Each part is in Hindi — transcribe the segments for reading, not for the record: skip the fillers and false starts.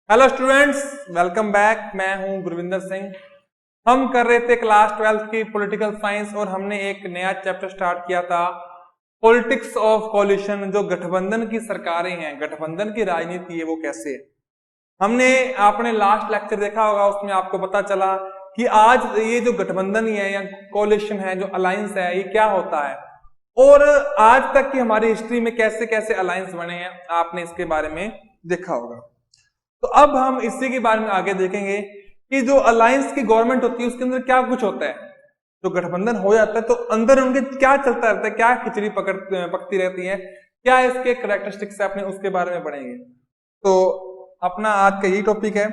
Hello students, welcome back. मैं हूं गुरविंदर सिंह। हम कर रहे थे क्लास 12th की पॉलिटिकल साइंस और हमने एक नया चैप्टर स्टार्ट किया था, पॉलिटिक्स ऑफ कोलिशन। जो गठबंधन की सरकारें हैं, गठबंधन की राजनीति है, वो कैसे है। हमने आपने लास्ट लेक्चर देखा होगा, उसमें आपको पता चला कि आज ये जो गठबंधन है या कोलिशन है, जो अलायंस है, ये क्या होता है और आज तक की हमारी हिस्ट्री में कैसे कैसे अलायंस बने हैं, आपने इसके बारे में देखा होगा। तो अब हम इसी के बारे में आगे देखेंगे कि जो अलायंस की गवर्नमेंट होती है उसके अंदर क्या कुछ होता है। जो गठबंधन हो जाता है तो अंदर उनके क्या चलता रहता है, क्या खिचड़ी पकती रहती है, क्या इसके करेक्टरिस्टिक्स है, अपने उसके बारे में पढ़ेंगे। तो अपना आज का यही टॉपिक है,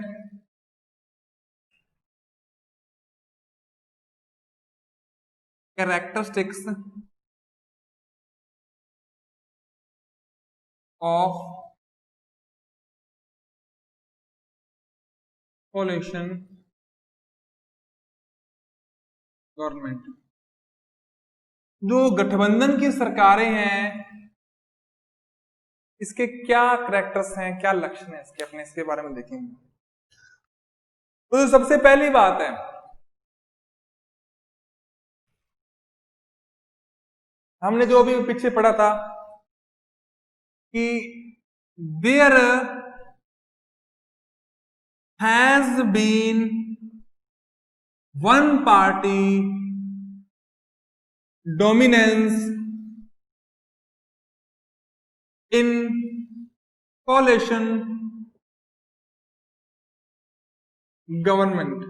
कैरेक्टरिस्टिक्स ऑफ कोलिशन गवर्नमेंट। जो गठबंधन की सरकारें हैं, इसके क्या करेक्टर्स हैं, क्या लक्षण है इसके, अपने इसके बारे में देखेंगे। तो सबसे पहली बात है, हमने जो अभी पीछे पढ़ा था कि there has been one party dominance in coalition government.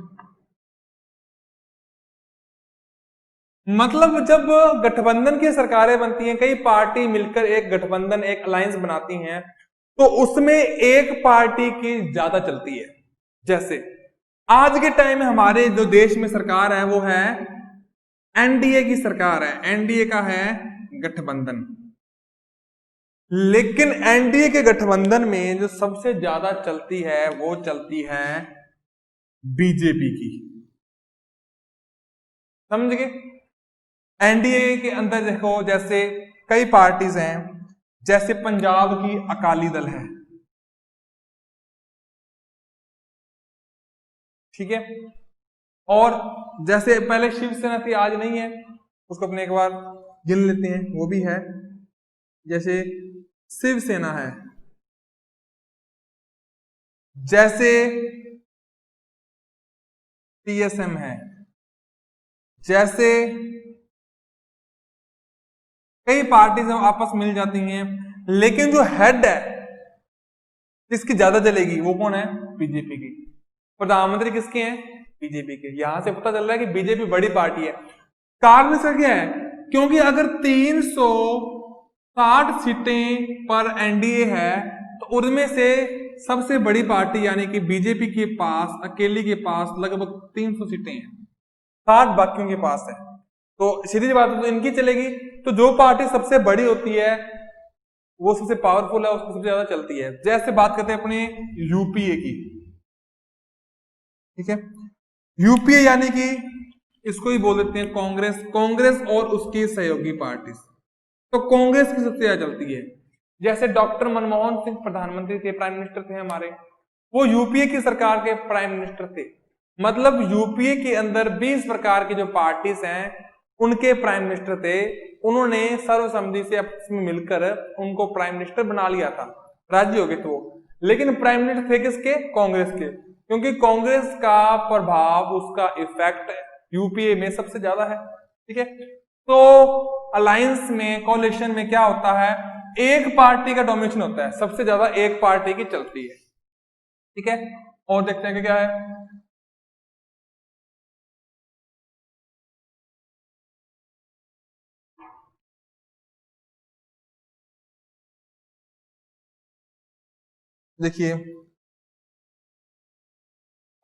मतलब जब गठबंधन की सरकारें बनती हैं, कई पार्टी मिलकर एक गठबंधन, एक अलायंस बनाती हैं, तो उसमें एक पार्टी की ज्यादा चलती है। जैसे आज के टाइम में हमारे जो देश में सरकार है वो है एनडीए की सरकार है, एनडीए का है गठबंधन। लेकिन एनडीए के गठबंधन में जो सबसे ज्यादा चलती है वो चलती है बीजेपी की। समझ गए। एनडीए के अंदर देखो, जैसे कई पार्टीज हैं, जैसे पंजाब की अकाली दल है, ठीक है। और जैसे पहले शिवसेना थी, आज नहीं है, उसको अपने एक बार गिन लेते हैं, वो भी है। जैसे शिवसेना है, जैसे टीएसएम है, जैसे कई पार्टीज आपस मिल जाती हैं। लेकिन जो हेड है, जिसकी ज्यादा चलेगी, वो कौन है? बीजेपी की। प्रधानमंत्री किसके हैं? बीजेपी के। यहां से पता चल रहा है कि बीजेपी बड़ी पार्टी है। कारण इसका क्या है? क्योंकि अगर 360 सीटें पर एनडीए है, तो उनमें से सबसे बड़ी पार्टी यानी कि बीजेपी के पास, अकेली के पास लगभग 300 सीटें हैं, 60 बाकियों के पास है। तो सीधी बात है, तो इनकी चलेगी। तो जो पार्टी सबसे बड़ी होती है वो सबसे पावरफुल है, उसको सबसे ज्यादा चलती है। जैसे बात करते हैं अपने यूपीए की, ठीक है। यूपीए यानी कि इसको ही बोल देते हैं कांग्रेस, कांग्रेस और उसकी सहयोगी पार्टी। तो कांग्रेस की सबसे ज्यादा चलती है। जैसे डॉक्टर मनमोहन सिंह प्रधानमंत्री थे, प्राइम मिनिस्टर थे हमारे, वो यूपीए की सरकार के प्राइम मिनिस्टर थे। मतलब यूपीए के अंदर 20 प्रकार की जो पार्टीज हैं उनके प्राइम मिनिस्टर थे। उन्होंने सर्वसम्मति से आपस में मिलकर उनको प्राइम मिनिस्टर बना लिया था, राज्य हो गए थे वो। लेकिन प्राइम मिनिस्टर थे किसके? कांग्रेस के। क्योंकि कांग्रेस का प्रभाव, उसका इफेक्ट यूपीए में सबसे ज्यादा है, ठीक है। तो अलायंस में, कोलिशन में क्या होता है? एक पार्टी का डोमिनेशन होता है, सबसे ज्यादा एक पार्टी की चलती है, ठीक है। और देखते हैं कि क्या है। देखिए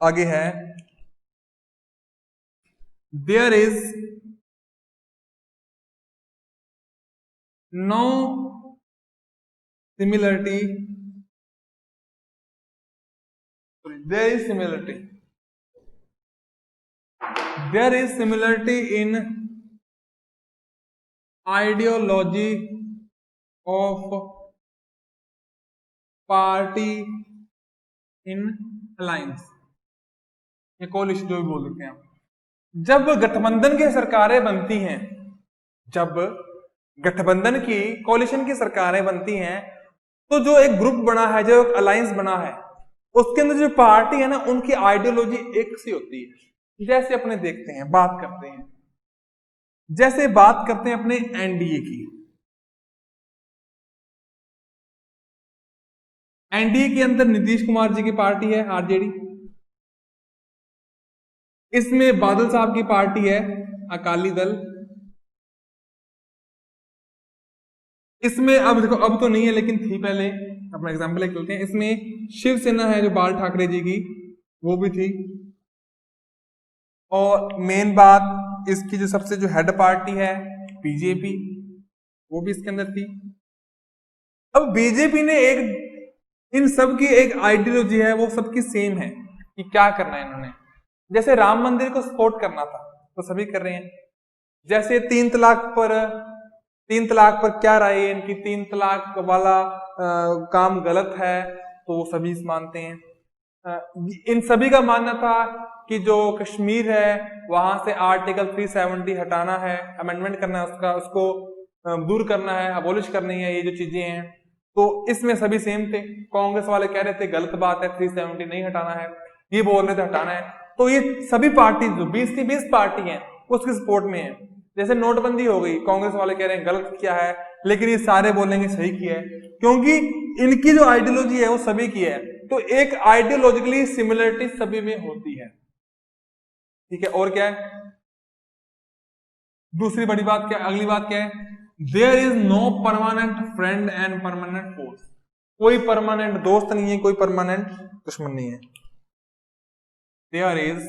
आगे है, there is no similarity, there is similarity, there is similarity in ideology of party in alliance, ये कोलिशन जो भी बोल देते हैं आप। जब गठबंधन की सरकारें बनती हैं, जब गठबंधन की कोलिशन की सरकारें बनती हैं, तो जो एक ग्रुप बना है, जो एक अलायंस बना है, उसके अंदर जो पार्टी है ना, उनकी आइडियोलॉजी एक सी होती है। जैसे अपने देखते हैं, बात करते हैं, जैसे बात करते हैं अपने एनडीए की। एनडीए के अंदर नीतीश कुमार जी की पार्टी है आरजेडी, इसमें बादल साहब की पार्टी है अकाली दल, इसमें अब देखो, अब तो नहीं है लेकिन थी पहले, अपना एग्जाम्पल एक लेते हैं, इसमें शिवसेना है जो बाल ठाकरे जी की, वो भी थी। और मेन बात, इसकी जो सबसे जो हेड पार्टी है बीजेपी, वो भी इसके अंदर थी। अब बीजेपी ने एक, इन सब की एक आइडियोलॉजी है, वो सबकी सेम है कि क्या करना है इन्होंने। जैसे राम मंदिर को सपोर्ट करना था तो सभी कर रहे हैं। जैसे 3 तलाक पर क्या राय है इनकी, 3 तलाक वाला काम गलत है तो वो सभी मानते हैं। इन सभी का मानना था कि जो कश्मीर है वहां से आर्टिकल 370 हटाना है, अमेंडमेंट करना है उसका, उसको दूर करना है, अबोलिश करनी है, ये जो चीजें हैं। तो इसमें सभी सेम थे। कांग्रेस वाले कह रहे थे गलत बात है, 370 नहीं हटाना है, ये बोल रहे थे हटाना है। तो ये सभी पार्टी जो 20 की 20 पार्टी हैं उसके सपोर्ट में है। जैसे नोटबंदी हो गई, कांग्रेस वाले कह रहे हैं गलत किया है, लेकिन ये सारे बोलेंगे सही किया है, क्योंकि इनकी जो आइडियोलॉजी है वो सभी की है। तो एक आइडियोलॉजिकली सिमिलरिटी सभी में होती है। ठीक है, और क्या है दूसरी बड़ी बात, क्या अगली बात क्या है, there is no permanent friend and permanent foes. कोई परमानेंट दोस्त नहीं है, कोई परमानेंट दुश्मन नहीं है। There is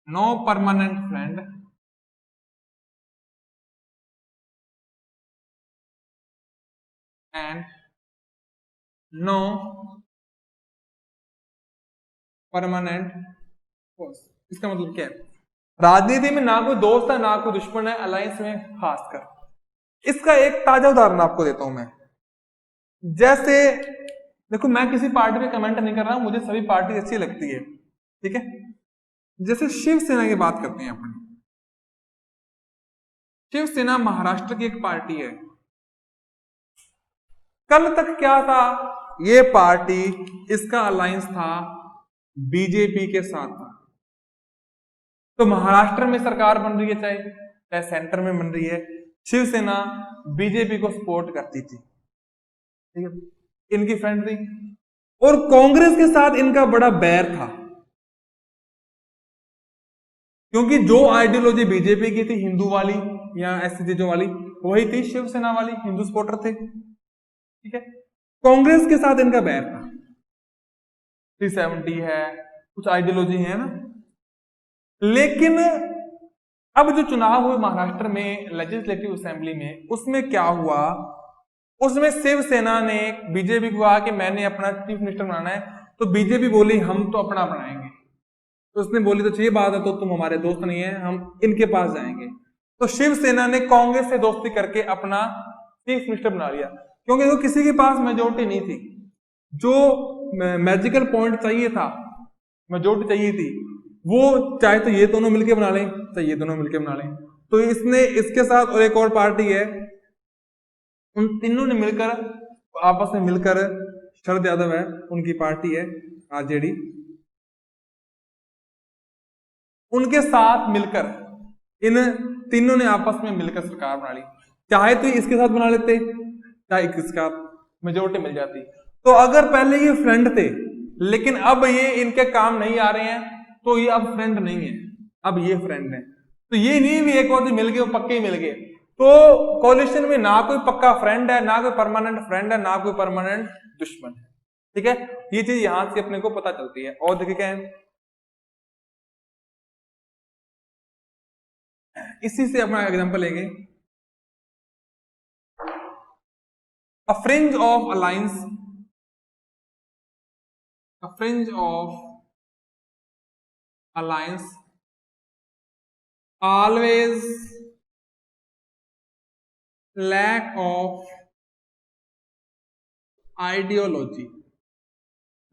no permanent friend and no permanent foes. इसका मतलब क्या है, राजनीति में ना कोई दोस्त है ना कोई दुश्मन है, अलायंस में खासकर। इसका एक ताजा उदाहरण आपको देता हूं मैं। जैसे देखो, मैं किसी पार्टी पे कमेंट नहीं कर रहा हूं, मुझे सभी पार्टी अच्छी लगती है, ठीक है। जैसे शिवसेना की बात करते हैं अपन, शिवसेना महाराष्ट्र की एक पार्टी है। कल तक क्या था, ये पार्टी, इसका अलायंस था बीजेपी के साथ था। तो महाराष्ट्र में सरकार बन रही है, चाहे चाहे सेंटर में बन रही है, शिवसेना बीजेपी को सपोर्ट करती थी, ठीक है, इनकी फ्रेंड थी। और कांग्रेस के साथ इनका बड़ा बैर था, क्योंकि जो आइडियोलॉजी बीजेपी की थी हिंदू वाली या ऐसी चीजों वाली, वही थी शिवसेना वाली, हिंदू सपोर्टर थे, ठीक है। कांग्रेस के साथ इनका बैर था, 370 है, कुछ आइडियोलॉजी है ना। लेकिन अब जो चुनाव हुए महाराष्ट्र में लेजिस्लेटिव असेंबली में, उसमें क्या हुआ, उसमें शिवसेना ने बीजेपी को कहा कि मैंने अपना चीफ मिनिस्टर बनाना है, तो बीजेपी बोली हम तो अपना बनाएंगे। तो उसने बोली तो अच्छी बात है, तो तुम हमारे दोस्त नहीं है, हम इनके पास जाएंगे। तो शिवसेना ने कांग्रेस से दोस्ती करके अपना चीफ मिनिस्टर बना लिया, क्योंकि वो किसी के पास मेजोरिटी नहीं थी। जो मैजिकल पॉइंट चाहिए था, मेजोरिटी चाहिए थी, वो चाहे तो ये दोनों मिलकर बना लें, चाहे ये दोनों मिलकर बना लें। तो इसने इसके साथ और एक और पार्टी है, उन तीनों ने मिलकर, आपस में मिलकर, शरद यादव है उनकी पार्टी है आरजेडी, उनके साथ मिलकर इन तीनों ने आपस में मिलकर सरकार बना ली। चाहे तो इसके साथ बना लेते, चाहे इसके साथ, मेजोरिटी मिल जाती। तो अगर पहले ये फ्रेंड थे, लेकिन अब ये इनके काम नहीं आ रहे हैं, तो ये अब फ्रेंड नहीं है, अब ये फ्रेंड है। तो ये नहीं भी एक और जो मिल गए वो पक्के ही मिल गए। तो कोलिशन में ना कोई पक्का फ्रेंड है, ना कोई परमानेंट फ्रेंड है, ना कोई परमानेंट दुश्मन है, ठीक है। ये चीज यहां से अपने को पता चलती है। और देखिए क्या है, इसी से अपना एग्जांपल लेंगे, अ fringe of alliance, a fringe of alliance always lack of ideology.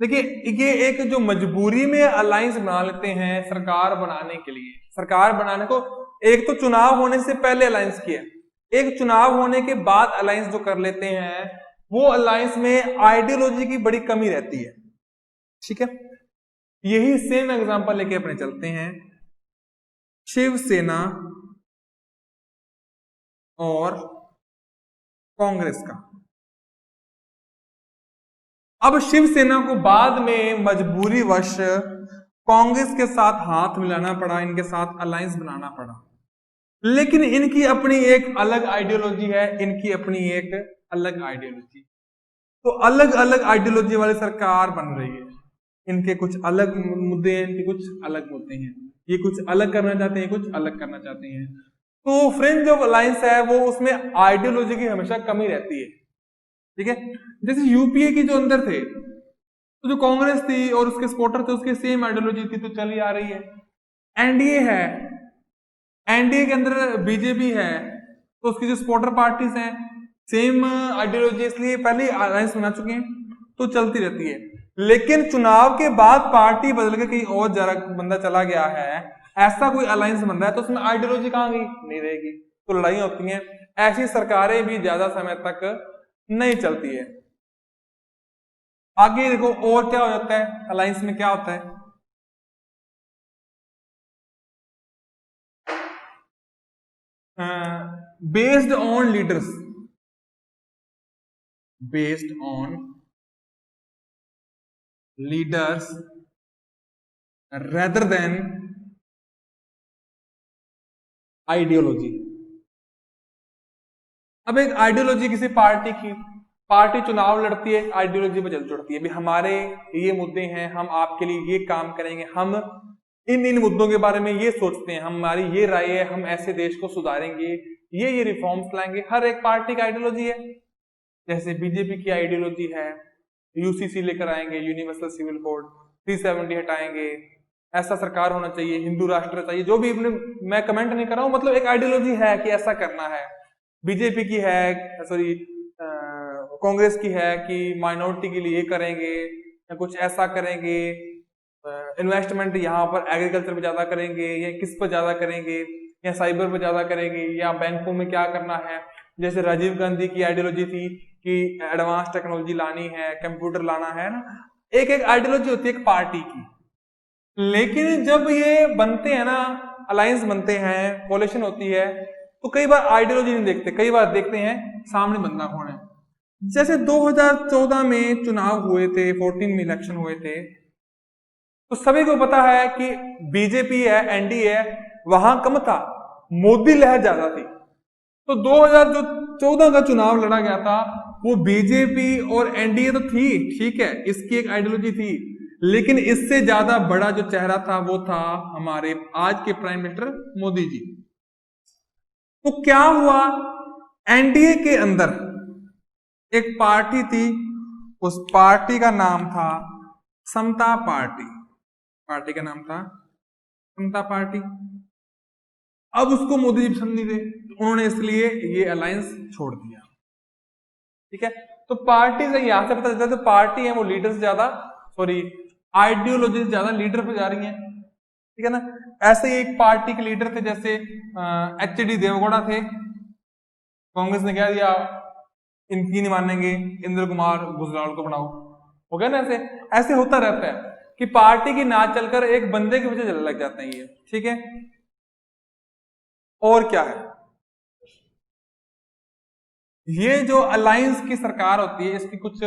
देखिए ये एक जो मजबूरी में अलायंस बना लेते हैं सरकार बनाने के लिए, सरकार बनाने को एक तो चुनाव होने से पहले अलायंस किया, एक चुनाव होने के बाद अलायंस जो कर लेते हैं वो अलायंस में आइडियोलॉजी की बड़ी कमी रहती है। ठीक है, यही सेम एग्जांपल लेके अपने चलते हैं शिवसेना और कांग्रेस का। अब शिवसेना को बाद में मजबूरीवश कांग्रेस के साथ हाथ मिलाना पड़ा, इनके साथ अलायंस बनाना पड़ा, लेकिन इनकी अपनी एक अलग आइडियोलॉजी है, इनकी अपनी एक अलग आइडियोलॉजी। तो अलग अलग आइडियोलॉजी वाली सरकार बन रही है, इनके कुछ अलग मुद्दे हैं, इनके कुछ अलग मुद्दे हैं, ये कुछ अलग करना चाहते हैं, कुछ अलग करना चाहते हैं। तो फ्रेंच ऑफ अलायंस है वो उसमें आइडियोलॉजी की हमेशा कमी रहती है। ठीक है, जैसे यूपीए की जो अंदर थे तो जो कांग्रेस थी और उसके सपोर्टर थे उसकी सेम आइडियोलॉजी थी तो चली आ रही है। एनडीए है, एनडीए के अंदर बीजेपी है तो उसकी जो सपोर्टर पार्टीज हैं सेम आइडियोलॉजी, इसलिए पहले अलायंस बना चुके हैं तो चलती रहती है। लेकिन चुनाव के बाद पार्टी बदल के कहीं और जरा बंदा चला गया है, ऐसा कोई अलायंस बन रहा है तो उसमें आइडियोलॉजी कहां गई, नहीं रहेगी, तो लड़ाई होती हैं। ऐसी सरकारें भी ज्यादा समय तक नहीं चलती है। आगे देखो और क्या हो जाता है, अलायंस में क्या होता है, based on leaders, based on leaders rather than ideology. अब एक आइडियोलॉजी किसी पार्टी की, पार्टी चुनाव लड़ती है आइडियोलॉजी पर चल चुड़ती है, भी हमारे ये मुद्दे हैं, हम आपके लिए ये काम करेंगे, हम इन इन मुद्दों के बारे में ये सोचते हैं, हमारी ये राय है, हम ऐसे देश को सुधारेंगे, ये रिफॉर्म्स लाएंगे। हर एक पार्टी की आइडियोलॉजी है। जैसे बीजेपी की आइडियोलॉजी है यूसीसी लेकर आएंगे, यूनिवर्सल सिविल कोड, 370 हटाएंगे, ऐसा सरकार होना चाहिए, हिंदू राष्ट्र चाहिए, जो भी मैं कमेंट नहीं कर रहा हूं, मतलब एक आइडियोलॉजी है कि ऐसा करना है। बीजेपी की है, सॉरी कांग्रेस की है कि माइनॉरिटी के लिए करेंगे या कुछ ऐसा करेंगे, इन्वेस्टमेंट यहाँ पर एग्रीकल्चर पे ज्यादा करेंगे या किस पर ज्यादा करेंगे, या साइबर पे ज्यादा करेंगे, या बैंकों में क्या करना है। जैसे राजीव गांधी की आइडियोलॉजी थी कि एडवांस टेक्नोलॉजी लानी है, कंप्यूटर लाना है ना, एक एक आइडियोलॉजी होती है एक पार्टी की। लेकिन जब ये बनते हैं ना, अलायंस बनते हैं, कोalition होती है, तो कई बार आइडियोलॉजी नहीं देखते, कई बार देखते हैं सामने बंदा कौन है। जैसे 2014 में चुनाव हुए थे, 14 में इलेक्शन हुए थे, तो सभी को पता है कि बीजेपी है, एनडीए है, वहां कम था, मोदी लहर ज्यादा थी। तो 2014 का चुनाव लड़ा गया था वो बीजेपी और एनडीए तो थी, ठीक है, इसकी एक आइडियोलॉजी थी, लेकिन इससे ज्यादा बड़ा जो चेहरा था वो था हमारे आज के प्राइम मिनिस्टर मोदी जी। तो क्या हुआ, एनडीए के अंदर एक पार्टी थी, उस पार्टी का नाम था समता पार्टी, पार्टी का नाम था समता पार्टी। अब उसको मोदी जी पसंद नहीं थे, उन्होंने इसलिए ये अलायंस छोड़ दिया। ठीक है, तो पार्टी से यहां से पता चलता है तो पार्टी है वो लीडर से ज्यादा, सॉरी आइडियोलॉजी से ज्यादा लीडर पे जा रही है। ठीक है ना, ऐसे ही एक पार्टी के लीडर थे जैसे एचडी देवगौड़ा थे, कांग्रेस ने कह दिया इनकी नहीं मानेंगे, इंद्र कुमार गुजराल को बनाओ, हो गया ना। ऐसे ऐसे होता रहता है कि पार्टी की ना चलकर एक बंदे के पीछे चलने लग जाते हैं ये। ठीक है, और क्या है, ये जो अलायंस की सरकार होती है इसकी कुछ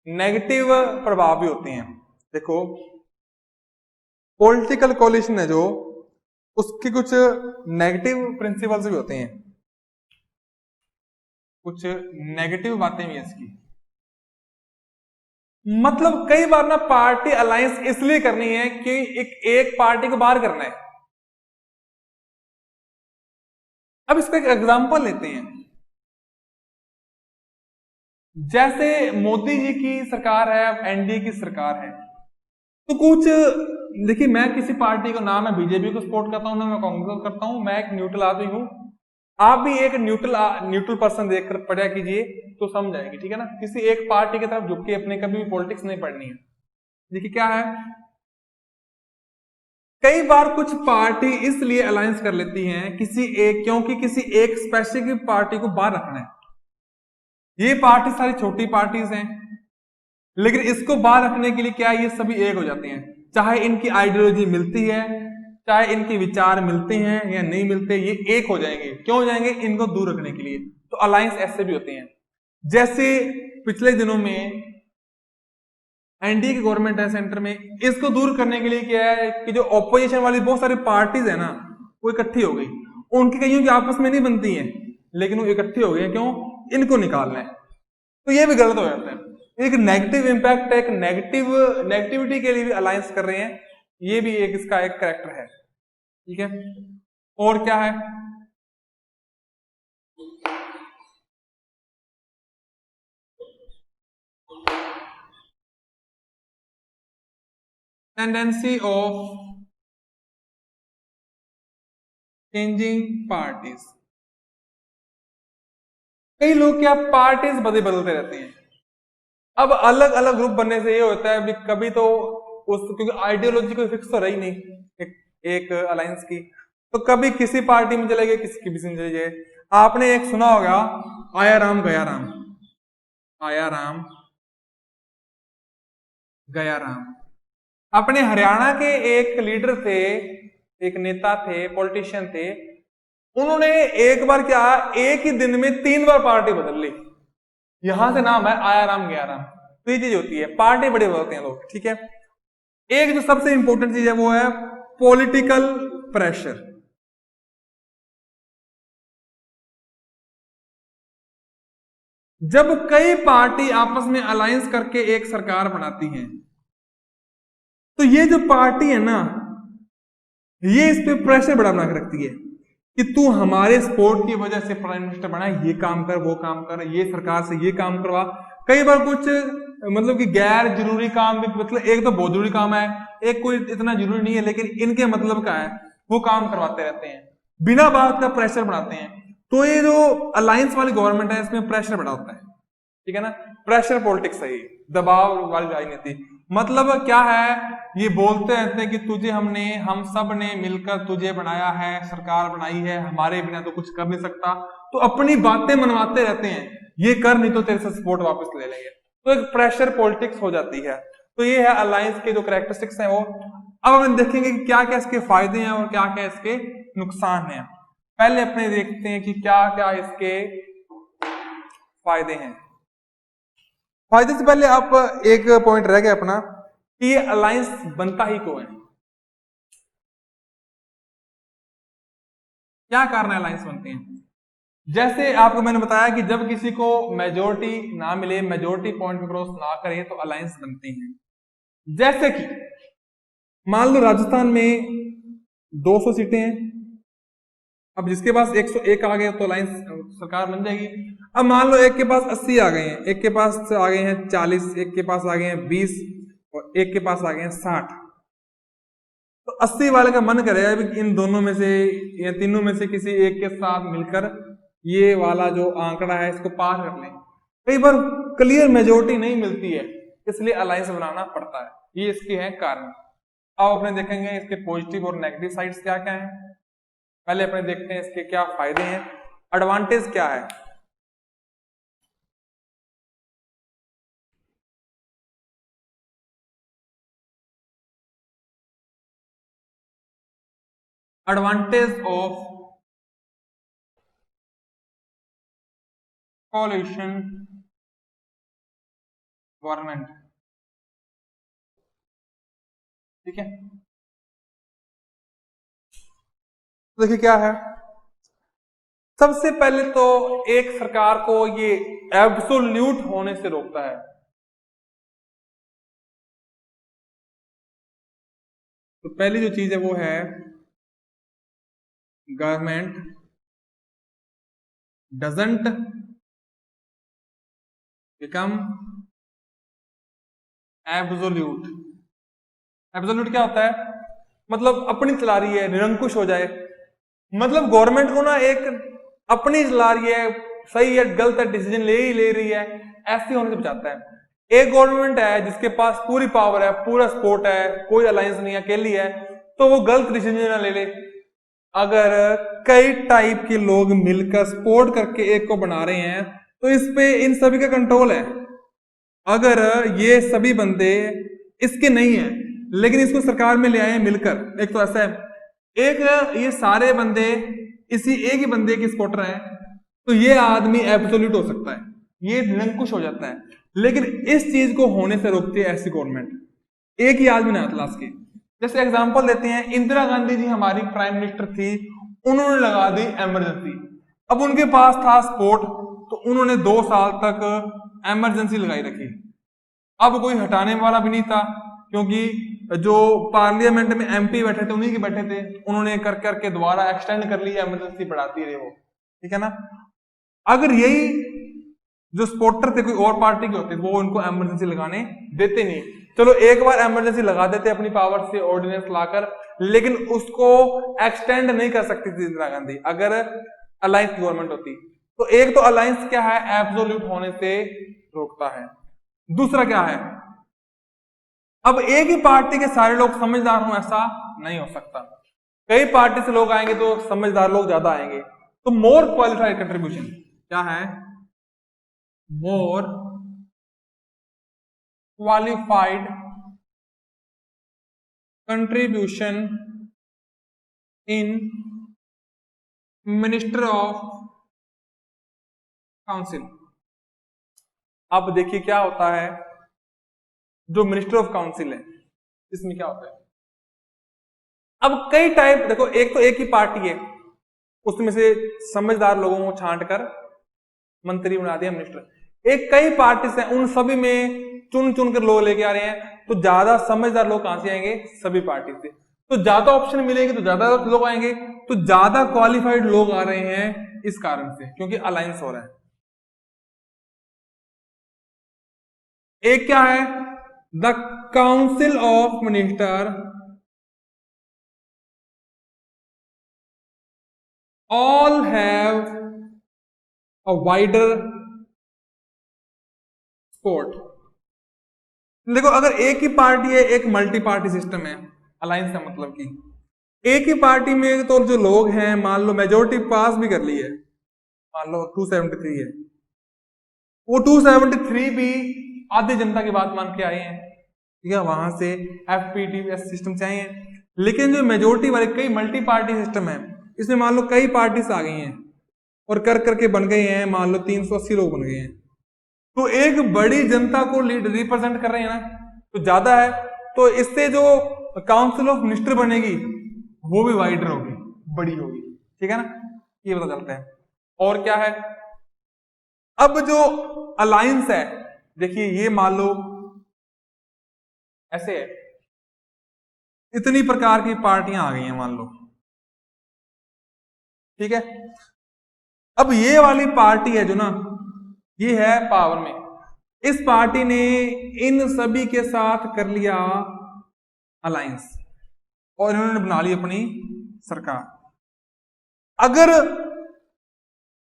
नेगेटिव प्रभाव भी होते हैं। देखो पॉलिटिकल कोलिशन है जो, उसके कुछ नेगेटिव प्रिंसिपल्स भी होते हैं, कुछ नेगेटिव बातें भी हैं इसकी। मतलब कई बार ना पार्टी अलायंस इसलिए करनी है कि एक पार्टी को बाहर करना है। अब इसका एक एग्जांपल लेते हैं, जैसे मोदी जी की सरकार है, एनडीए की सरकार है, तो कुछ देखिए, मैं किसी पार्टी को, ना मैं बीजेपी को सपोर्ट करता हूं ना मैं कांग्रेस को करता हूं, मैं एक न्यूट्रल आदमी हूं, आप भी एक न्यूट्रल पर्सन देखकर पढ़ा कीजिए तो समझ आएगी, ठीक है ना। किसी एक पार्टी की तरफ झुक के अपने कभी भी पॉलिटिक्स नहीं पढ़नी है। देखिए क्या है, कई बार कुछ पार्टी इसलिए अलायंस कर लेती हैं क्योंकि किसी एक स्पेसिफिक पार्टी को बाहर रखना है। ये पार्टी सारी छोटी पार्टीज हैं, लेकिन इसको बाहर रखने के लिए क्या है, ये सभी एक हो जाते हैं, चाहे इनकी आइडियोलॉजी मिलती है, चाहे इनके विचार मिलते हैं या नहीं मिलते, ये एक हो जाएंगे। क्यों हो जाएंगे, इनको दूर रखने के लिए। तो अलायंस ऐसे भी होते हैं। जैसे पिछले दिनों में एनडीए की गवर्नमेंट है सेंटर में, इसको दूर करने के लिए क्या है कि जो ऑपोजिशन वाली बहुत सारी पार्टीज है ना, वो इकट्ठी हो गई। उनकी कईयों की आपस में नहीं बनती है, लेकिन वो इकट्ठी हो गई। क्यों, इनको निकालना है। तो ये भी गलत हो जाता है। एक नेगेटिव इंपैक्ट है, एक नेगेटिविटी के लिए भी अलायंस कर रहे हैं। ये भी एक इसका एक कैरेक्टर है, ठीक है। और क्या है, टेंडेंसी ऑफ चेंजिंग पार्टीज। कई लोग क्या पार्टीज बदलते रहते हैं। अब अलग अलग ग्रुप बनने से ये होता है भी कभी तो क्योंकि आइडियोलॉजी कोई फिक्स तो रही नहीं एक अलायंस की, तो कभी किसी पार्टी में चले गए, किसी में चले गए। आपने एक सुना होगा, आया राम गया राम, आया राम गया राम। अपने हरियाणा के एक लीडर थे, एक नेता थे, पॉलिटिशियन थे। उन्होंने एक बार क्या, एक ही दिन में 3 बार पार्टी बदल ली। यहां से नाम है आया राम गया राम। तो ये चीज होती है, पार्टी बड़े बदलते हैं लोग, ठीक है। एक जो सबसे इंपॉर्टेंट चीज है वो है पॉलिटिकल प्रेशर। जब कई पार्टी आपस में अलायंस करके एक सरकार बनाती हैं, तो ये जो पार्टी है ना, ये इस पे प्रेशर बड़ा बना के रखती है कि तू हमारे सपोर्ट की वजह से प्राइम मिनिस्टर बना, ये काम कर, वो काम कर, ये सरकार से ये काम करवा। कई बार कुछ मतलब कि गैर जरूरी काम भी, मतलब एक तो बहुत जरूरी काम है, एक कोई इतना जरूरी नहीं है, लेकिन इनके मतलब का है, वो काम करवाते रहते हैं, बिना बात का प्रेशर बढ़ाते हैं। तो ये जो अलायंस वाली गवर्नमेंट है, इसमें प्रेशर बढ़ा होता है, ठीक है ना। प्रेशर पॉलिटिक्स है, दबाव वाली राजनीति। मतलब क्या है, ये बोलते रहते हैं कि हम सब ने मिलकर तुझे बनाया है, सरकार बनाई है, हमारे बिना तो कुछ कर नहीं सकता। तो अपनी बातें मनवाते रहते हैं, ये कर नहीं तो तेरे से सपोर्ट वापस ले लेंगे। तो एक प्रेशर पॉलिटिक्स हो जाती है। तो ये है अलायंस के जो कैरेक्टरिस्टिक्स हैं वो। अब हम देखेंगे कि क्या क्या इसके फायदे हैं और क्या क्या इसके नुकसान हैं। पहले अपने देखते हैं कि क्या क्या इसके फायदे हैं। फायदे से पहले आप एक पॉइंट रह गया अपना कि ये अलायंस बनता ही क्यों है, क्या कारण है अलायंस बनते हैं। जैसे आपको मैंने बताया कि जब किसी को मेजोरिटी ना मिले, मेजोरिटी पॉइंट पे क्रॉस ना करे, तो अलायंस बनते हैं। जैसे कि मान लो राजस्थान में 200 सीटें हैं, अब जिसके पास 101 आ गए तो अलायंस सरकार बन जाएगी। अब मान लो एक के पास 80 आ गए हैं, एक के पास आ गए हैं 40, एक के पास आ गए हैं 20 और एक के पास आ गए हैं 60। तो 80 वाले का मन करेगा कि इन दोनों में से या तीनों में से किसी एक के साथ मिलकर ये वाला जो आंकड़ा है इसको पार कर लें। कई बार क्लियर मेजोरिटी नहीं मिलती है, इसलिए अलायंस बनाना पड़ता है। ये इसके हैं कारण। अब अपने देखेंगे इसके पॉजिटिव और नेगेटिव साइड्स क्या क्या है। पहले अपने देखते हैं इसके क्या फायदे हैं, एडवांटेज क्या है। एडवांटेज ऑफ कोलिशन गवर्नमेंट, ठीक है। देखिए क्या है, सबसे पहले तो एक सरकार को ये एब्सोल्यूट होने से रोकता है। तो पहली जो चीज है वो है government doesn't become absolute. Absolute क्या होता है, मतलब अपनी चला रही है, निरंकुश हो जाए। मतलब गवर्नमेंट को ना एक अपनी चला रही है, सही है गलत है डिसीजन ले रही है, ऐसे होने से बचाता है। एक गवर्नमेंट है जिसके पास पूरी पावर है, पूरा सपोर्ट है, कोई अलायंस नहीं है, अकेली है, तो वो गलत डिसीजन ना ले ले। अगर कई टाइप के लोग मिलकर सपोर्ट करके एक को बना रहे हैं तो इस पे इन सभी का कंट्रोल है। अगर ये सभी बंदे इसके नहीं है लेकिन इसको सरकार में ले आए हैं मिलकर, एक तो ऐसा है, एक ये सारे बंदे इसी एक ही बंदे के सपोर्टर हैं, तो ये आदमी एब्सोल्यूट हो सकता है, ये निरंकुश हो जाता है। लेकिन इस चीज को होने से रोकती है ऐसी गवर्नमेंट, एक ही आदमी ना तलाश के। जैसे एग्जांपल देते हैं, इंदिरा गांधी जी हमारी प्राइम मिनिस्टर थी, उन्होंने लगा दी इमरजेंसी। अब उनके पास था सपोर्ट, तो उन्होंने 2 साल तक इमरजेंसी लगाई रखी। अब कोई हटाने वाला भी नहीं था, क्योंकि जो पार्लियामेंट में एमपी बैठे थे उन्हीं के बैठे थे, उन्होंने कर करके दोबारा एक्सटेंड कर ली, इमरजेंसी बढ़ाती रहे वो, ठीक है ना। अगर यही जो सपोर्टर थे कोई और पार्टी के होते, वो उनको इमरजेंसी लगाने देते नहीं। चलो एक बार इमरजेंसी लगा देते अपनी पावर से ऑर्डिनेंस लाकर, लेकिन उसको एक्सटेंड नहीं कर सकती थी इंदिरा गांधी अगर अलायंस गवर्नमेंट होती। तो एक तो अलायंस क्या है, एब्सोल्यूट होने से रोकता है। दूसरा क्या है, अब एक ही पार्टी के सारे लोग समझदार हों ऐसा नहीं हो सकता, कई पार्टी से लोग आएंगे तो समझदार लोग ज्यादा आएंगे। तो मोर क्वालिफाइड कंट्रीब्यूशन क्या है, मोर qualified contribution in minister of council. अब देखिए क्या होता है, जो मिनिस्टर ऑफ काउंसिल है इसमें क्या होता है, अब कई टाइप, देखो एक तो एक ही पार्टी है, उसमें से समझदार लोगों को छांट कर मंत्री बना दिया मिनिस्टर। एक कई पार्टी हैं, उन सभी में चुन चुन कर लोग लेके आ रहे हैं, तो ज्यादा समझदार लोग कहां से आएंगे, सभी पार्टी से। तो ज्यादा ऑप्शन मिलेंगे तो ज्यादा लोग आएंगे, तो ज्यादा क्वालिफाइड लोग आ रहे हैं इस कारण से, क्योंकि अलायंस हो रहा है। एक क्या है, the council of minister all have a wider support। देखो अगर एक ही पार्टी है, एक मल्टी पार्टी सिस्टम है, अलायंस का मतलब कि एक ही पार्टी में तो जो लोग हैं, मान लो मेजोरिटी पास भी कर ली है, मान लो 273 है, वो 273 भी आधी जनता की बात मान के आए हैं, ठीक है, वहां से एफपीटीएस सिस्टम से आए हैं। लेकिन जो मेजोरिटी वाले कई मल्टी पार्टी सिस्टम है, इसमें मान लो कई पार्टीज आ गई हैं और कर करके बन गए हैं, मान लो 380 लोग बन गए हैं, तो एक बड़ी जनता को रिप्रेजेंट कर रहे हैं ना, तो ज्यादा है, तो इससे जो काउंसिल ऑफ मिनिस्टर बनेगी वो भी वाइडर होगी, बड़ी होगी, ठीक है ना, ये पता चलता है। और क्या है, अब जो अलायंस है, देखिए ये मान लो ऐसे है, इतनी प्रकार की पार्टियां आ गई हैं मान लो, ठीक है। अब ये वाली पार्टी है जो ना, ये है पावर में, इस पार्टी ने इन सभी के साथ कर लिया अलायंस और इन्होंने बना ली अपनी सरकार। अगर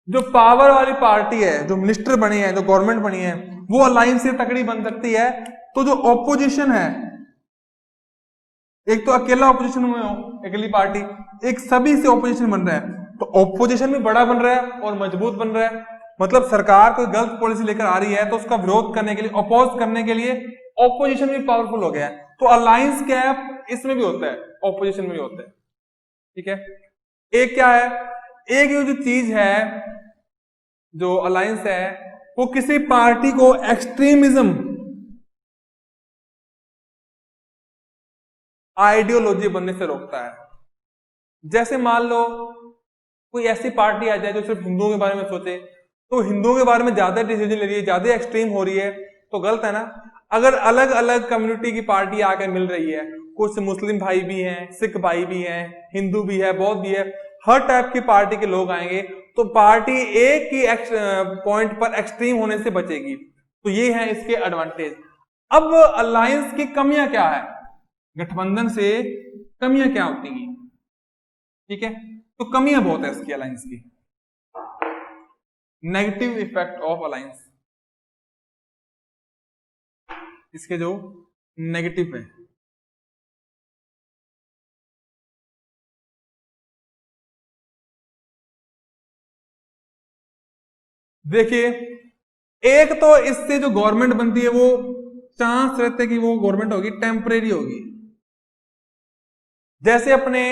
जो पावर वाली पार्टी है, जो मिनिस्टर बने हैं, जो गवर्नमेंट बनी है, वो अलायंस से तकड़ी बन सकती है, तो जो ऑपोजिशन है, एक तो अकेला ऑपोजिशन में हो, अकेली पार्टी, एक सभी से ऑपोजिशन बन रहा है, तो ऑपोजिशन भी बड़ा बन रहा है और मजबूत बन रहा है। मतलब सरकार कोई गलत पॉलिसी लेकर आ रही है तो उसका विरोध करने के लिए, अपोज करने के लिए ऑपोजिशन भी पावरफुल हो गया है। तो अलायंस क्या है, इसमें भी होता है, ऑपोजिशन में भी होता है, ठीक है। एक क्या है, एक ये जो चीज है, जो अलायंस है, वो किसी पार्टी को एक्सट्रीमिज्म, आइडियोलॉजी बनने से रोकता है। जैसे मान लो कोई ऐसी पार्टी आ जाए जो सिर्फ हिंदुओं के बारे में सोचे, तो हिंदुओं के बारे में ज्यादा डिसीजन ले रही है, ज्यादा एक्सट्रीम हो रही है, तो गलत है ना। अगर अलग अलग कम्युनिटी की पार्टी आकर मिल रही है, कुछ मुस्लिम भाई भी हैं, सिख भाई भी हैं, हिंदू भी है, बौद्ध भी है, हर टाइप की पार्टी के लोग आएंगे, तो पार्टी एक ही पॉइंट पर एक्सट्रीम होने से बचेगी। तो ये है इसके एडवांटेज। अब अलायंस की कमियां क्या है, गठबंधन से कमियां क्या होती हैं, ठीक है। तो कमियां बहुत है इसकी अलायंस की। नेगेटिव इफेक्ट ऑफ अलायंस, इसके जो नेगेटिव है। देखिए, एक तो इससे जो गवर्नमेंट बनती है वो चांस रहते हैं कि वो गवर्नमेंट होगी टेम्परेरी होगी। जैसे अपने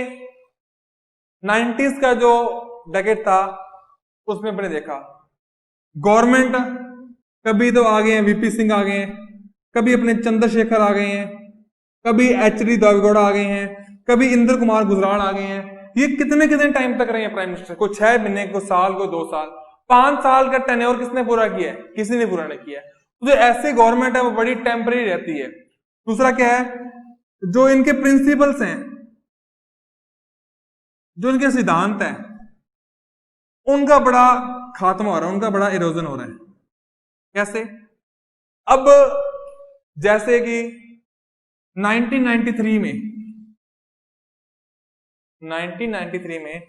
90s का जो डेकेड था उसमें अपने देखा गवर्नमेंट कभी तो आ गए हैं वीपी सिंह आ गए हैं, कभी अपने चंद्रशेखर आ गए हैं, कभी एचडी देवेगौड़ा आ गए हैं, कभी इंद्र कुमार गुजराल आ गए हैं। ये कितने कितने टाइम तक रहे हैं प्राइम मिनिस्टर, कोई 6 महीने, कोई साल, कोई 2 साल, 5 साल का टेन्योर किसने पूरा किया है? किसी ने पूरा नहीं किया। तो जो ऐसी गवर्नमेंट है वो बड़ी टेम्परेरी रहती है। दूसरा क्या है, जो इनके प्रिंसिपल्स हैं, जो इनके सिद्धांत है, उनका बड़ा खात्मा हो रहा है, उनका बड़ा इरोजन हो रहा है। कैसे? अब जैसे कि 1993 में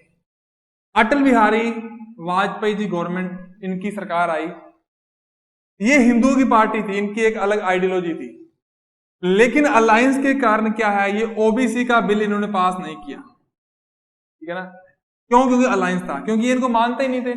अटल बिहारी वाजपेयी जी गवर्नमेंट, इनकी सरकार आई। ये हिंदुओं की पार्टी थी, इनकी एक अलग आइडियोलॉजी थी, लेकिन अलायंस के कारण क्या है, ये ओबीसी का बिल इन्होंने पास नहीं किया। ठीक है ना? क्यों? क्योंकि अलायंस था, क्योंकि इनको मानते ही नहीं थे।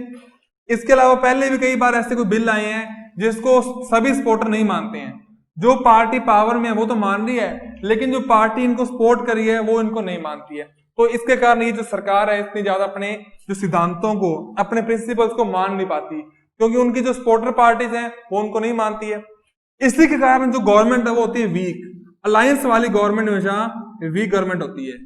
इसके अलावा पहले भी कई बार ऐसे कोई बिल आए हैं जिसको सभी सपोर्टर नहीं मानते हैं। जो पार्टी पावर में है वो तो मान रही है, लेकिन जो पार्टी इनको सपोर्ट करी है वो इनको नहीं मानती है। तो इसके कारण ये जो सरकार है इतनी ज्यादा अपने जो सिद्धांतों को, अपने प्रिंसिपल्स को मान नहीं पाती, क्योंकि उनकी जो सपोर्टर पार्टीज हैं वो उनको नहीं मानती है। इसी के कारण जो गवर्नमेंट है वो होती है वीक। अलायंस वाली गवर्नमेंट हमेशा वीक गवर्नमेंट होती है,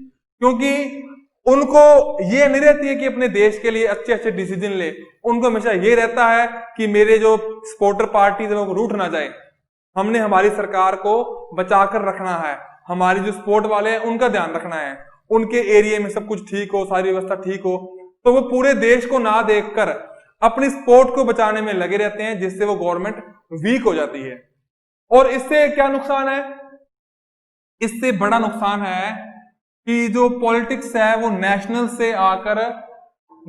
क्योंकि उनको ये नहीं रहती है कि अपने देश के लिए अच्छे अच्छे डिसीजन ले। उनको हमेशा ये रहता है कि मेरे जो सपोर्टर पार्टीज है वो रूठ ना जाए, हमने हमारी सरकार को बचाकर रखना है, हमारी जो सपोर्ट वाले हैं उनका ध्यान रखना है, उनके एरिया में सब कुछ ठीक हो, सारी व्यवस्था ठीक हो। तो वो पूरे देश को ना देखकर अपनी सपोर्ट को बचाने में लगे रहते हैं, जिससे वो गवर्नमेंट वीक हो जाती है। और इससे क्या नुकसान है? इससे बड़ा नुकसान है कि जो पॉलिटिक्स है वो नेशनल से आकर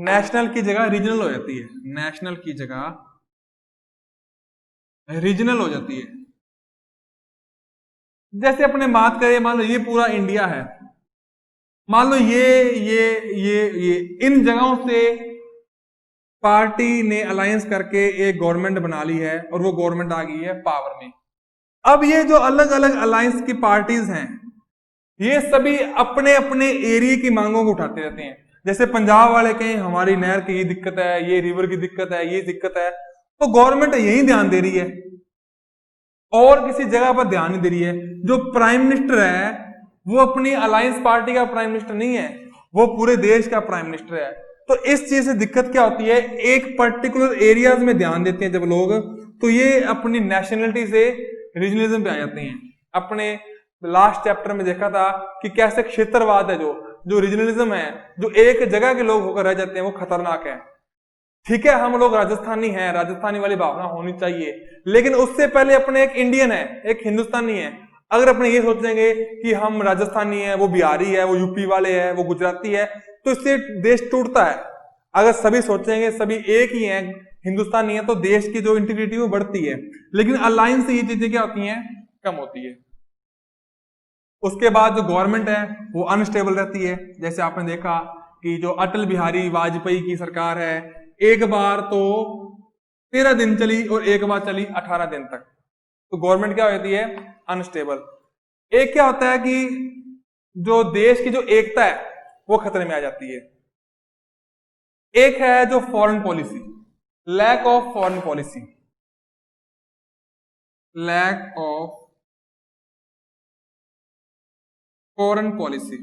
नेशनल की जगह रीजनल हो जाती है, नेशनल की जगह रीजनल हो जाती है। जैसे अपने बात करें, मान लो ये पूरा इंडिया है, मान लो ये इन जगहों से पार्टी ने अलायंस करके एक गवर्नमेंट बना ली है और वो गवर्नमेंट आ गई है पावर में। अब ये जो अलग अलग अलायंस की पार्टीज हैं ये सभी अपने अपने एरिया की मांगों को उठाते रहते हैं। जैसे पंजाब वाले कहें हमारी नहर की ये दिक्कत है, ये रिवर की दिक्कत है, ये दिक्कत है, तो गवर्नमेंट यही ध्यान दे रही है और किसी जगह पर ध्यान नहीं दे रही है। जो प्राइम मिनिस्टर है वो अपनी अलायंस पार्टी का प्राइम मिनिस्टर नहीं है, वो पूरे देश का प्राइम मिनिस्टर है। तो इस चीज से दिक्कत क्या होती है, एक पर्टिकुलर एरियाज में ध्यान देते हैं जब लोग, तो ये अपनी नेशनलिटी से रीजनलिज्म पे आ जाते हैं। अपने लास्ट चैप्टर में देखा था कि कैसे क्षेत्रवाद है, जो रीजनलिज्म है, जो एक जगह के लोग होकर रह जाते हैं, वो खतरनाक है। ठीक है, हम लोग राजस्थानी हैं, राजस्थानी वाली भावना होनी चाहिए, लेकिन उससे पहले अपने एक इंडियन है, एक हिंदुस्तानी है। अगर अपने ये सोचेंगे कि हम राजस्थानी है, वो बिहारी है, वो यूपी वाले है, वो गुजराती है, तो इससे देश टूटता है। अगर सभी सोचेंगे सभी एक ही हैं, हिंदुस्तानी है, तो देश की जो इंटीग्रिटी वो बढ़ती है। लेकिन अलायंस से ये चीजें क्या होती हैं, कम होती है। उसके बाद जो गवर्नमेंट है वो अनस्टेबल रहती है। जैसे आपने देखा कि जो अटल बिहारी वाजपेयी की सरकार है, एक बार तो 13 दिन चली और एक बार चली 18 दिन तक। तो गवर्नमेंट क्या होती है, अनस्टेबल। एक क्या होता है कि जो देश की जो एकता है वो खतरे में आ जाती है। एक है जो foreign policy, lack of foreign policy, lack of foreign policy.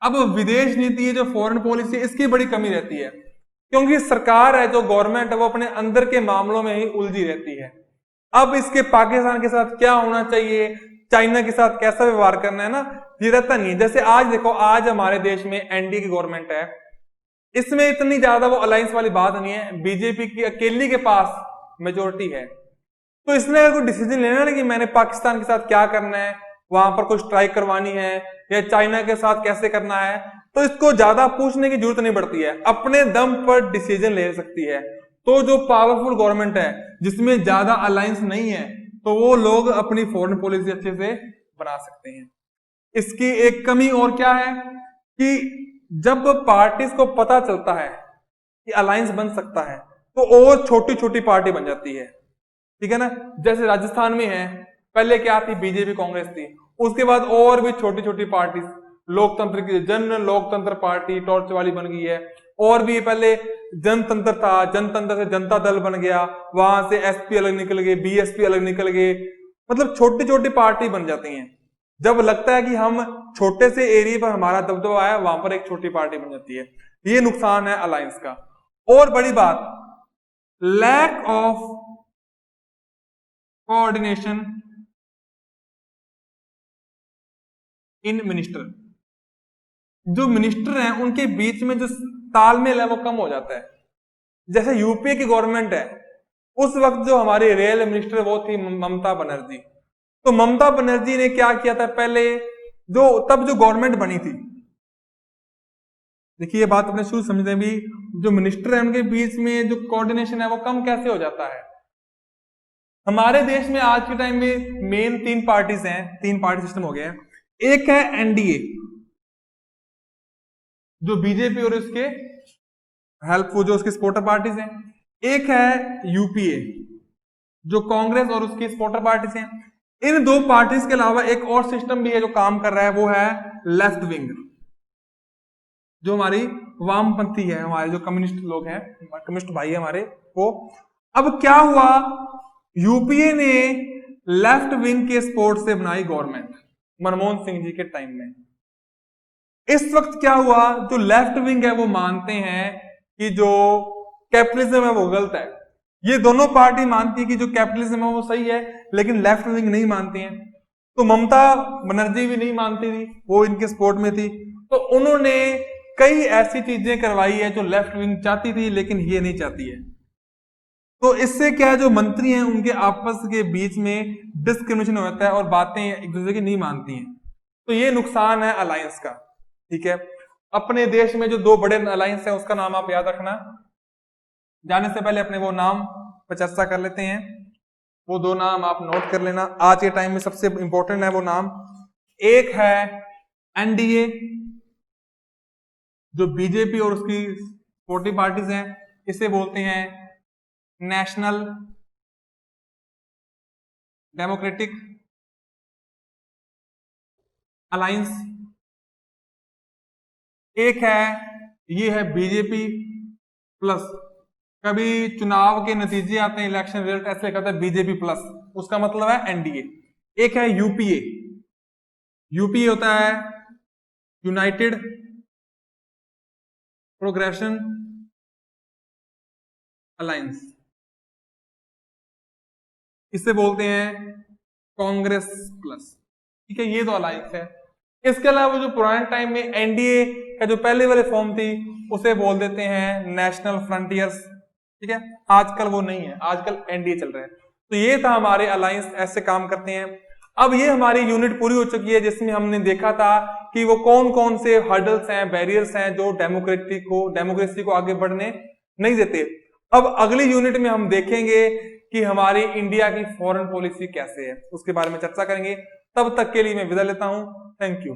अब विदेश नीति है जो फॉरेन पॉलिसी, इसकी बड़ी कमी रहती है, क्योंकि सरकार है जो गवर्नमेंट है वो अपने अंदर के मामलों में ही उलझी रहती है। अब इसके पाकिस्तान के साथ क्या होना चाहिए, चाइना के साथ कैसा व्यवहार करना है ना, ये रहता नहीं है। जैसे आज देखो, आज हमारे देश में एनडीए की गवर्नमेंट है, इसमें इतनी ज्यादा वो अलायंस वाली बात नहीं है, बीजेपी की अकेली के पास मेजोरिटी है। तो इसने अगर कोई डिसीजन लेना है कि मैंने पाकिस्तान के साथ क्या करना है, वहां पर कुछ स्ट्राइक करवानी है या चाइना के साथ कैसे करना है, तो इसको ज्यादा पूछने की जरूरत नहीं पड़ती है, अपने दम पर डिसीजन ले सकती है। तो जो पावरफुल गवर्नमेंट है जिसमें ज्यादा अलायंस नहीं है, तो वो लोग अपनी फॉरेन पॉलिसी अच्छे से बना सकते हैं। इसकी एक कमी और क्या है कि जब पार्टीज को पता चलता है कि अलायंस बन सकता है तो और छोटी छोटी पार्टी बन जाती है, ठीक है ना। जैसे राजस्थान में है, पहले क्या थी, बीजेपी कांग्रेस थी, उसके बाद और भी छोटी छोटी पार्टी, लोकतंत्र की जन लोकतंत्र पार्टी टॉर्च वाली बन गई है, और भी पहले जनतंत्र था, जनतंत्र से जनता दल बन गया, वहां से एसपी अलग निकल गए, बीएसपी अलग निकल गए, मतलब छोटी छोटी पार्टी बन जाती हैं। जब लगता है कि हम छोटे से एरिया पर हमारा दबदबा है, वहां पर एक छोटी पार्टी बन जाती है। ये नुकसान है अलायंस का। और बड़ी बात, lack of coordination in minister, जो मिनिस्टर हैं उनके बीच में जो तालमेल है वो कम हो जाता है। जैसे यूपीए की गवर्नमेंट है, उस वक्त जो हमारी रेल मिनिस्टर वो थी ममता बनर्जी। तो ममता बनर्जी ने क्या किया था, पहले तब जो गवर्नमेंट बनी थी, देखिए ये बात अपने शुरू समझते भी, जो मिनिस्टर है उनके बीच में जो कोऑर्डिनेशन है वो कम कैसे हो जाता है। हमारे देश में आज के टाइम में मेन 3 पार्टीज हैं, 3 पार्टी सिस्टम हो गया है। एक है एनडीए जो बीजेपी और उसके हेल्प जो उसकी सपोर्टर पार्टीज हैं, एक है यूपीए जो कांग्रेस और उसकी सपोर्टर पार्टीज हैं। इन 2 पार्टीज के अलावा एक और सिस्टम भी है जो काम कर रहा है, वो है लेफ्ट विंग, जो हमारी वामपंथी है, हमारे जो कम्युनिस्ट लोग हैं, कम्युनिस्ट भाई है हमारे वो। अब क्या हुआ, यूपीए ने लेफ्ट विंग के सपोर्ट से बनाई गवर्नमेंट मनमोहन सिंह जी के टाइम में। इस वक्त क्या हुआ, जो लेफ्ट विंग है वो मानते हैं कि जो कैपिटलिज्म है वो गलत है। ये दोनों पार्टी मानती है कि जो कैपिटलिज्म है वो सही है, लेकिन लेफ्ट विंग नहीं मानती है। तो ममता बनर्जी भी नहीं मानती थी, वो इनके सपोर्ट में थी, तो उन्होंने कई ऐसी चीजें करवाई है जो लेफ्ट विंग चाहती थी लेकिन ये नहीं चाहती है। तो इससे क्या है, जो मंत्री हैं उनके आपस के बीच में डिस्क्रिमिनेशन होता है और बातें एक दूसरे की नहीं मानती हैं। तो ये नुकसान है अलायंस का, ठीक है। अपने देश में जो 2 बड़े अलायंस है उसका नाम आप याद रखना। जाने से पहले अपने वो नाम पर चर्चा कर लेते हैं। वो 2 नाम आप नोट कर लेना, आज के टाइम में सबसे इंपॉर्टेंट है वो नाम। एक है एनडीए जो बीजेपी और उसकी सपोर्टिव पार्टीज हैं, इसे बोलते हैं नेशनल डेमोक्रेटिक अलायंस। एक है, ये है बीजेपी प्लस, कभी चुनाव के नतीजे आते हैं, इलेक्शन रिजल्ट ऐसे कहता है बीजेपी प्लस, उसका मतलब है एनडीए। एक है यूपीए, यूपीए होता है यूनाइटेड प्रोग्रेशन अलायंस, इसे बोलते हैं कांग्रेस प्लस, ठीक है। ये 2 अलायंस है। इसके अलावा जो पुराने टाइम में एनडीए का जो पहले वाली फॉर्म थी उसे बोल देते हैं नेशनल फ्रंटियर्स, ठीक है। आजकल वो नहीं है, आजकल एनडीए चल रहा है। तो ये था हमारे अलायंस, ऐसे काम करते हैं। अब ये हमारी यूनिट पूरी हो चुकी है जिसमें हमने देखा था कि वो कौन कौन से हर्डल्स हैं, बैरियर्स हैं जो डेमोक्रेसी को आगे बढ़ने नहीं देते। अब अगली यूनिट में हम देखेंगे कि हमारी इंडिया की फॉरेन पॉलिसी कैसे है, उसके बारे में चर्चा करेंगे। तब तक के लिए मैं विदा लेता हूं, थैंक यू।